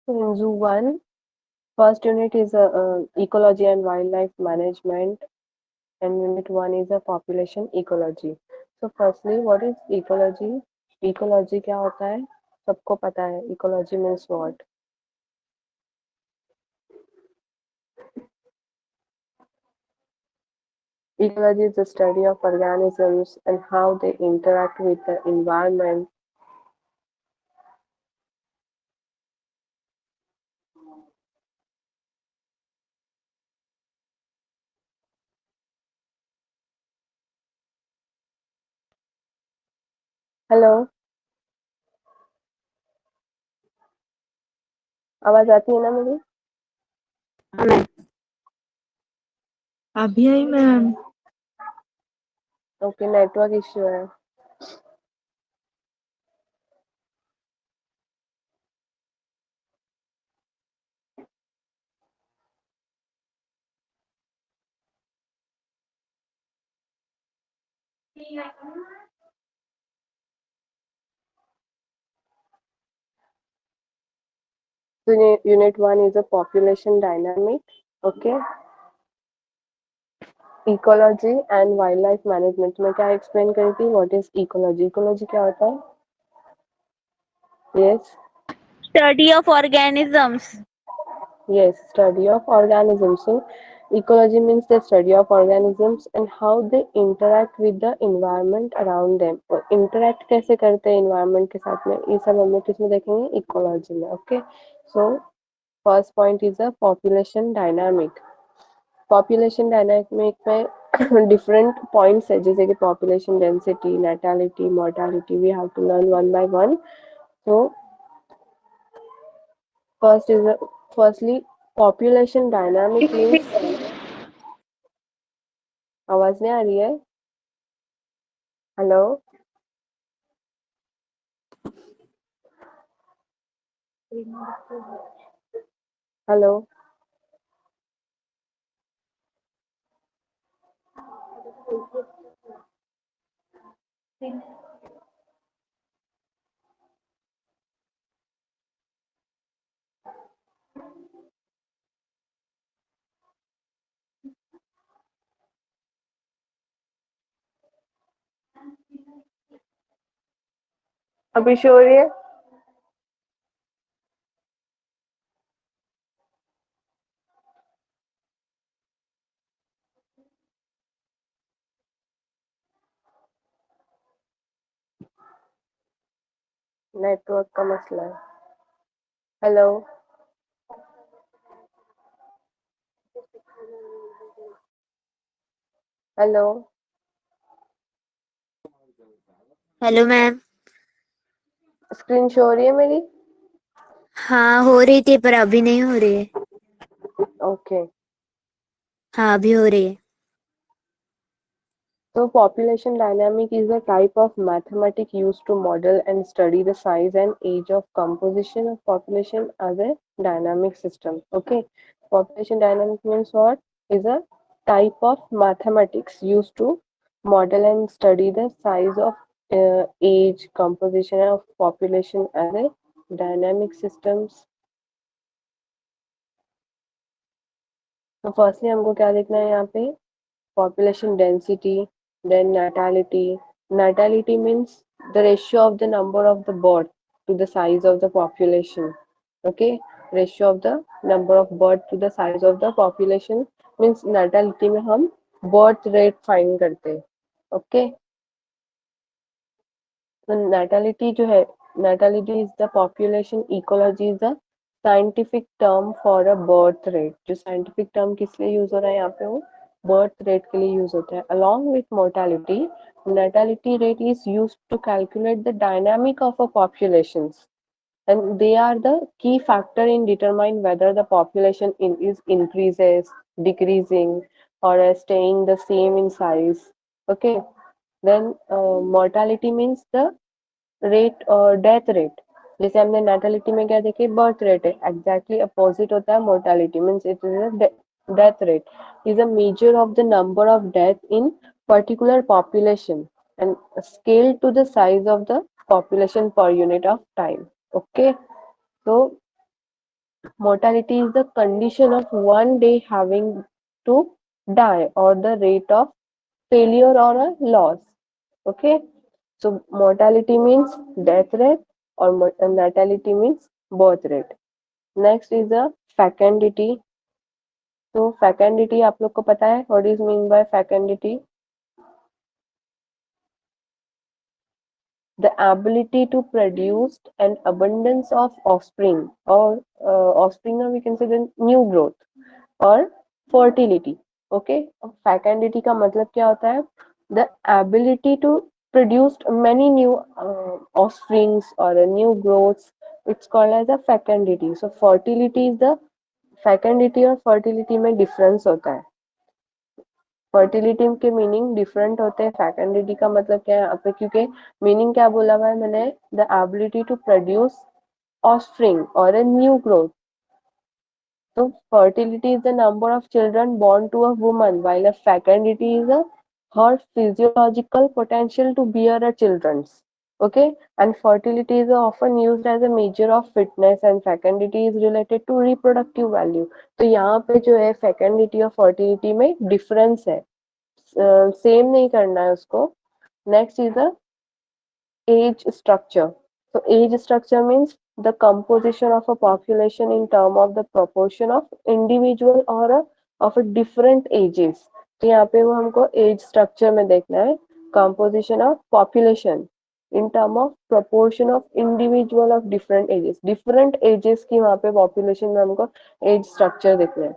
In Zoo 1, first unit is ecology and wildlife management, and unit 1 is a population ecology. So firstly, what is ecology? Ecology क्या होता है? सबको पता है. Ecology means what? Ecology is the study of organisms and how they interact with the environment. Hello, आवाज आती है ना मेरी? हाँ मैम। अभी आई मैम। ओके, नेटवर्क इश्यू है. So unit 1 is a population dynamic. Okay. Ecology and wild life management में क्या एक्सप्लेन करी थी? What is ecology? इकोलॉजी क्या होता है? Yes, Study of organisms. yes, study of organisms. So ecology means the study of organisms and how they interact with the environment around them. और interact कैसे करते हैं environment के साथ में, ये सब हम लोग किसमें देखेंगे? इकोलॉजी में. Okay, so first point is a population dynamic. Population dynamic में डिफरेंट पॉइंट्स है, जैसे कि population density, natality, mortality. We have to learn one by one. So firstly population dynamic means, आवाज नहीं आ रही है? Hello, hello. अभी शो हो रही है? नेटवर्क का मसला है. Hello, hello. Hello ma'am. Screen show हो रही है मेरी? हाँ हो रही थी पर अभी नहीं हो रही है। ओके. हाँ अभी हो रही है। So population dynamic is a type of mathematics used to model and study the size and age of composition of population as a dynamic system. Okay, population dynamic means what? Is a type of mathematics used to model and study the size of age, composition of population as a dynamic systems. तो firstly हमको क्या देखना है यहाँ पे? Population density, then natality. Natality means the ratio of the number of the birth to the size of the population. Okay, ratio of the number of birth to the size of the population means natality में हम birth rate find करते हैं. Okay, तो natality जो है, natality is the population ecology is the scientific term for a birth rate. जो scientific term किस लिए यूज हो रहा है यहाँ पे? वो birth rate के लिए यूज होता है. Along with mortality, natality rate is used to calculate the dynamic of a populations, and they are the key factor in determine whether the population is increases, decreasing, or staying the same in size. Okay, then mortality means the rate और death rate. जैसे हमने natality में क्या देखे? Birth rate है. Exactly opposite होता है mortality means it is death rate. Is a measure of the number of death in particular population and scale to the size of the population per unit of time. Okay, so Mortality is the condition of one day having to die or the rate of failure or a loss. Okay, so mortality means death rate or natality means birth rate. Next is the fecundity. तो fecundity आप लोग को पता है what is mean by fecundity? The ability to produce an abundance of offspring or offspring, or we can say the new growth और fertility. Okay, fecundity का मतलब क्या होता है? The ability to produce many new offsprings or a new growths, it's called as a fecundity. So fertility is the fecundity और fertility में difference होता है. फर्टिलिटी के मीनिंग डिफरेंट होते हैं. फैकेंडिटी का मतलब क्या है यहाँ पे, क्योंकि मीनिंग क्या बोला हुआ है मैंने, the ability to produce offspring और a new growth. So fertility is the number of children born to a woman, while a fecundity is her physiological potential to bear a children's. Okay, and fertility is often used as a measure of fitness, and fecundity is related to reproductive value. तो यहाँ पे जो है fecundity और fertility में difference है, same नहीं करना है उसको. Next is the age structure. So age structure means the composition of a population in term of the proportion of individual or of a different ages. तो यहाँ पे वो हमको age structure में देखना है, composition of population in term of proportion of individual of different ages की वहाँ पे population में हमको age structure देखना है.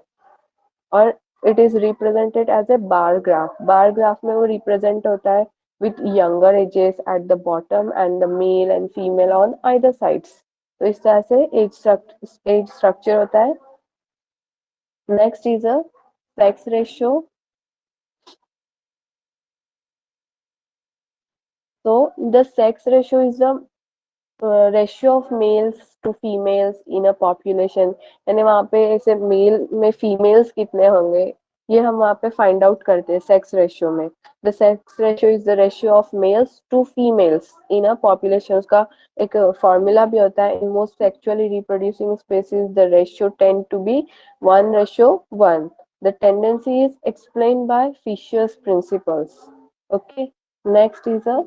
और it is represented as a bar graph. Bar graph में वो रिप्रेजेंट होता है with younger ages at the bottom and the male and female on either sides. तो इस तरह से एज स्ट्रक्चर होता है. Next is a sex ratio. So the sex ratio is the ratio of males to females in a population. यानी वहाँ पे ऐसे मेल में फीमेल्स कितने होंगे, ये हम वहाँ पे फाइंड आउट करते हैं सेक्स रेशियो में. The sex ratio is the ratio of males to females in a population. उसका एक फॉर्मूला भी होता है. In most sexually reproducing species the ratio tend to be 1:1. The tendency is explained by Fisher's principles. Okay, next is a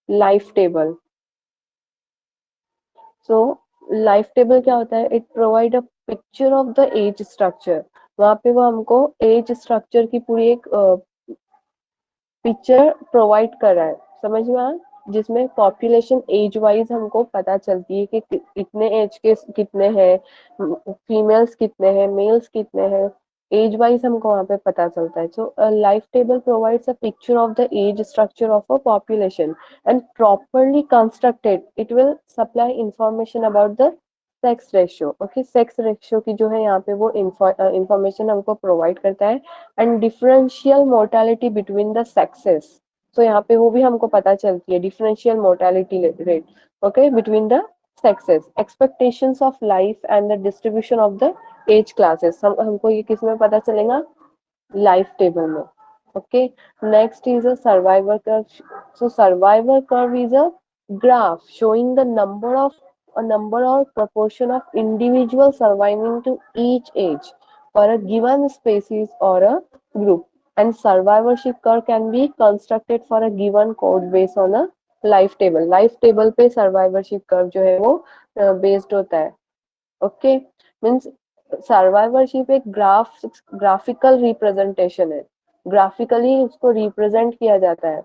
life table. So life table क्या होता है? It provide a picture of the age structure. वहां पे वो हमको as structure की पूरी एक पिक्चर प्रोवाइड कर रहा है, समझ में आया? जिसमें पॉपुलेशन एज वाइज हमको पता चलती है कि कितने एज के कितने हैं, फीमेल्स कितने हैं, मेल्स कितने हैं, एज वाइज हमको वहाँ पे पता चलता है. So life table provides a picture of the age structure of a population and properly constructed it will supply information about the sex ratio. Okay, sex ratio की जो है यहाँ पे वो इंफॉर्मेशन हमको प्रोवाइड करता है. And differential mortality between the sexes. तो यहाँ पे वो भी हमको पता चलती है, differential mortality rate, okay, between the sexes. Expectations of life and the distribution of the age classes हमको ये किस में पता चलेगा? लाइफ टेबल में. Okay, next is a survivor curve. So survivor curve is a graph showing the number or proportion of individuals surviving to each age for a given species or a group. And survivorship curve can be constructed for a given code based on a life table. Life table पे survivorship curve जो है वो based होता है. Okay, means survivorship एक graphical representation है. Graphically उसको represent किया जाता है.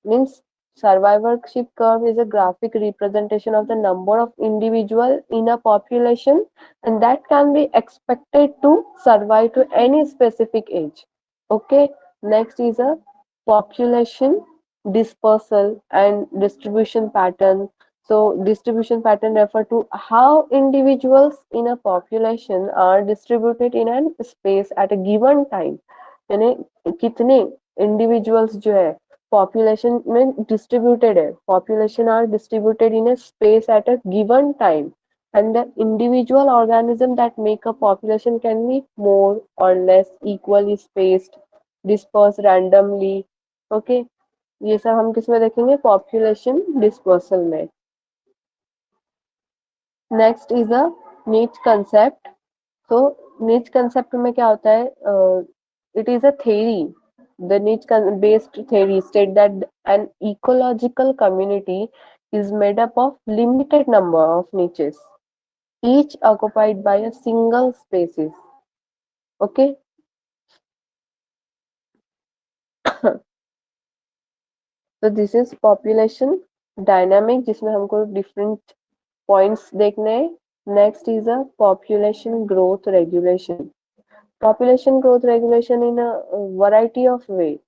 Means survivorship curve is a graphic representation of the number of individual in a population and that can be expected to survive to any specific age. Okay, next is a population dispersal and distribution pattern. So distribution pattern refer to how individuals in a population are distributed in a space at a given time. यानी कितने individuals जो है population में distributed है, population are distributed in a space at a given time, and the individual organism that make a population can be more or less equally spaced, dispersed randomly. Okay, ये सब हम किस में देखेंगे? पॉपुलेशन डिस्पर्सल में. Next is अ नीच concept. तो नीच कंसेप्ट में क्या होता है, it is a theory, the नीच based theory state that an ecological community is made up of limited number of niches, each occupied by a single species. Okay. तो this is population dynamic, जिसमें हमको different points देखने हैं. Next is a population growth regulation. Population growth regulation in a variety of ways.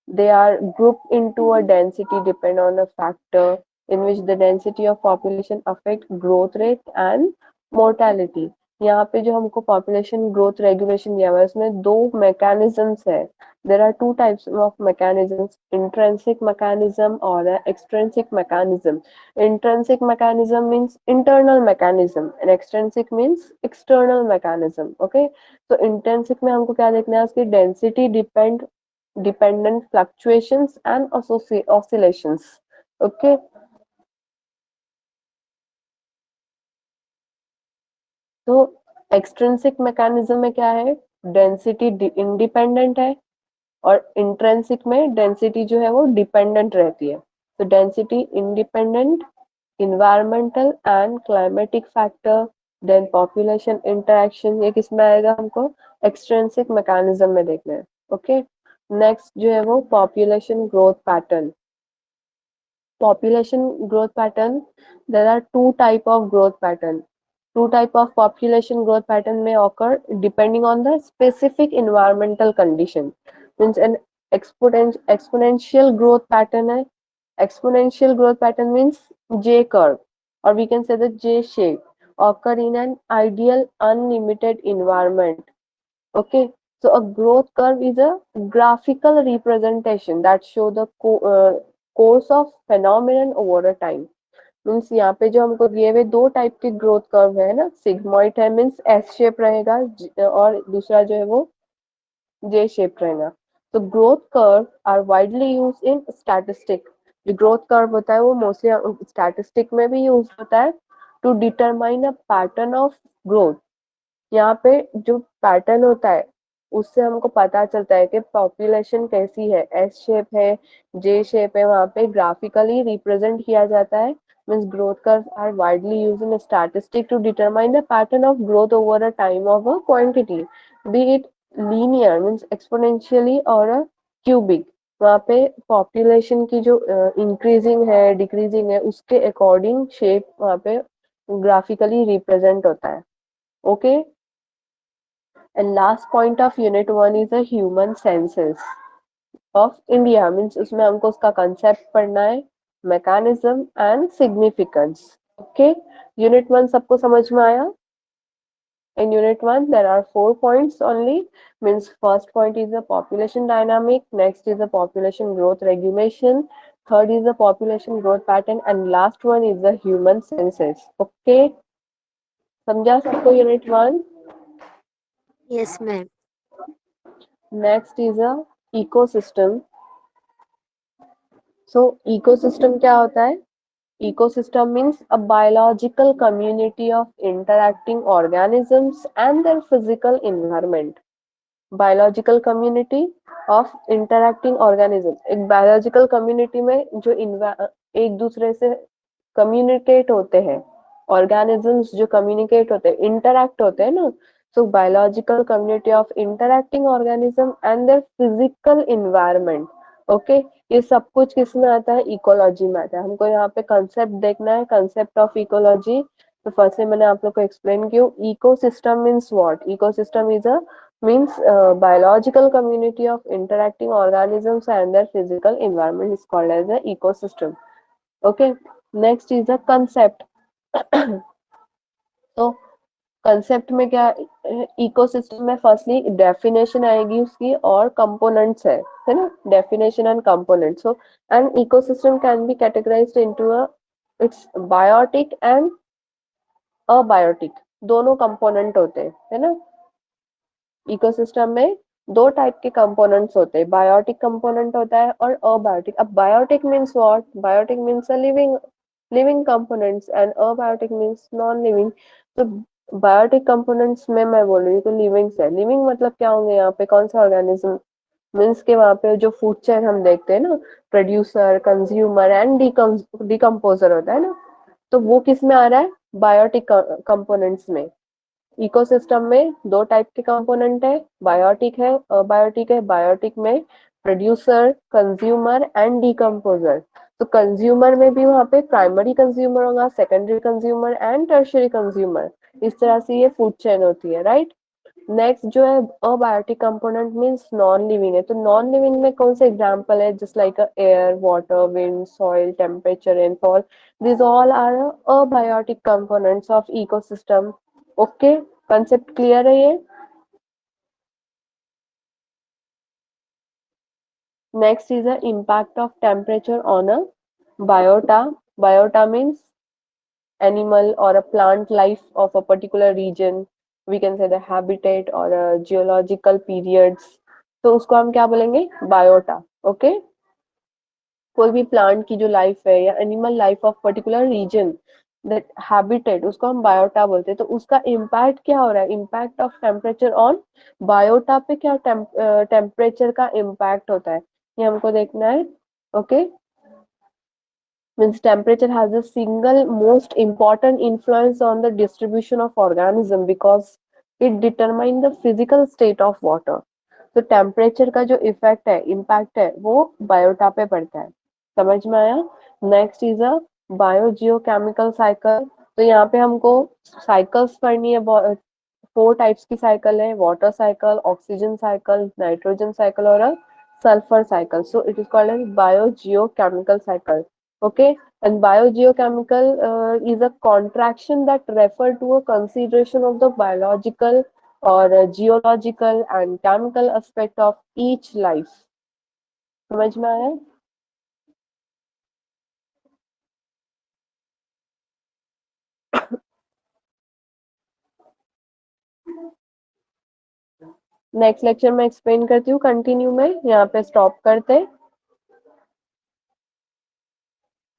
They are grouped into a density depend on a factor in which the density of population affect growth rate and mortality. यहाँ पे जो हमको population growth regulation दिया हुआ है उसमें दो mechanisms है. There are two types of mechanisms, intrinsic mechanism और extrinsic mechanism. Intrinsic mechanism means internal mechanism and extrinsic means external mechanism. Okay. तो इंटेंसिक में हमको क्या देखना है, उसकी density dependent fluctuations and oscillations. Okay. तो एक्सट्रिंसिक मैकेनिज्म में क्या है, डेंसिटी इंडिपेंडेंट है और इंट्रिंसिक में डेंसिटी जो है वो डिपेंडेंट रहती है. तो density independent, environmental and climatic factor, then population interaction, ये किस में आएगा, हमको एक्सट्रिंसिक मैकेनिज्म में देखना है. ओके. नेक्स्ट जो है वो population growth pattern. Population growth pattern, there are two type of population growth pattern may occur depending on the specific environmental condition. Means an exponential growth pattern है. Exponential growth pattern means J curve, or we can say the J shape, occur in an ideal unlimited environment. Okay. So a growth curve is a graphical representation that show the course of phenomenon over a time. Means यहाँ पे जो हमको दिए हुए दो type के growth curve है ना, सिग्मोइड है मीन्स एस शेप रहेगा, और दूसरा जो है वो जे शेप रहेगा. तो growth curve are widely use in statistic. जो ग्रोथ कर्व होता है वो मोस्टली स्टैटिस्टिक में भी यूज होता है to determine a pattern of growth. यहाँ पे जो पैटर्न होता है उससे हमको पता चलता है कि पॉपुलेशन कैसी है, एस शेप है, जे शेप है, वहाँ पे ग्राफिकली रिप्रेजेंट किया जाता है. Means growth curve are widely use in statistic to determine the pattern of growth over a time of a quantity, be it linear means exponentially और अ क्यूबिक. वहाँ पे पॉपुलेशन की जो इंक्रीजिंग है decreasing है उसके अकॉर्डिंग शेप वहाँ पे ग्राफिकली रिप्रेजेंट होता है. Okay. And last point of unit 1 is a human census of India. Means उसमें हमको उसका concept पढ़ना है, mechanism and significance. Okay. Unit 1 सबको समझ में आया? In unit 1 there are 4 points only. Means first point is the population dynamic, next is the population growth regulation, third is the population growth pattern, and last one is the human census. Okay. समझा सबको unit 1? Yes, ma'am. Next is a ecosystem. So ecosystem क्या होता है? Ecosystem means a biological community of interacting organisms and their physical environment. Biological community of interacting organism. एक biological community में जो एक दूसरे से communicate होते हैं, organisms जो communicate होते हैं, interact होते हैं ना. So biological community of interacting organism and their physical environment. Okay. ये सब कुछ किस में आता है, इकोलॉजी में आता है. हमको यहाँ पे कंसेप्ट देखना है, कंसेप्ट ऑफ इकोलॉजी. तो फर्स्ट से मैंने आप लोग को एक्सप्लेन किया. Ecosystem means what? Ecosystem is a means biological community of interacting organisms and their physical environment is called as a ecosystem. Okay. Next is a concept. तो concept में क्या, इकोसिस्टम में फर्स्टली डेफिनेशन आएगी उसकी और components है ना, definition and components. So an ecosystem can be categorised into a its biotic and abiotic, दोनों कंपोनेंट होते हैं, है ना. इकोसिस्टम में दो टाइप के कंपोनेंट्स होते हैं, बायोटिक कंपोनेंट होता है और अबायोटिक. अब biotic means what? Biotic means a living components and abiotic means non living. तो बायोटिक कंपोनेंट्स में मैं बोल रही हूँ तो लिविंग है। लिविंग मतलब क्या होंगे यहाँ पे, कौन सा ऑर्गेनिज्म, मीन्स के वहां पे जो फूड चेन हम देखते हैं ना, प्रोड्यूसर, कंज्यूमर एंड डिकम्पोजर होता है ना, तो वो किस में आ रहा है, बायोटिक कंपोनेंट्स में। इकोसिस्टम में दो टाइप के कंपोनेंट है, बायोटिक है, अबायोटिक है। बायोटिक में प्रोड्यूसर, कंज्यूमर एंड डिकम्पोजर। तो कंज्यूमर में भी वहां पे प्राइमरी कंज्यूमर होगा, secondary consumer and tertiary consumer. इस तरह से ये फूड चेन होती है, राइट। नेक्स्ट जो है abiotic component means non living है। तो नॉन लिविंग में कौन से एग्जांपल है, just like air, water, wind, soil, temperature, rainfall, this all are abiotic components of ecosystem. Okay, concept clear है ये। Next is the impact of temperature on a biota. Biota means animal or a plant life of a particular region. We can say the habitat or a geological periods. तो उसको हम क्या बोलेंगे, biota. Okay, कोई भी plant की जो life है या animal life of particular region, that habitat, उसको हम बायोटा बोलते हैं। तो उसका इम्पैक्ट क्या हो रहा है, impact of temperature on biota पे क्या टेम्परेचर का इम्पैक्ट होता है, ये हमको देखना है। Okay, means temperature has a single most important influence on the distribution of organism because it determine the physical state of water. तो टेम्परेचर का जो इफेक्ट है, इम्पैक्ट है, वो बायोटा पे पड़ता है। समझ में आया। Next is a biogeochemical cycle. तो यहाँ पे हमको साइकिल्स पढ़नी है। 4 टाइप्स की साइकिल है, water cycle, oxygen cycle, nitrogen cycle और sulphur cycle. So it is called as biogeochemical cycle. Okay, and biogeochemical is a contraction that refer to a consideration of the biological or geological and chemical aspect of each life. समझ में आया। Next lecture में explain करती हूँ, continue में यहाँ पे stop करते हैं।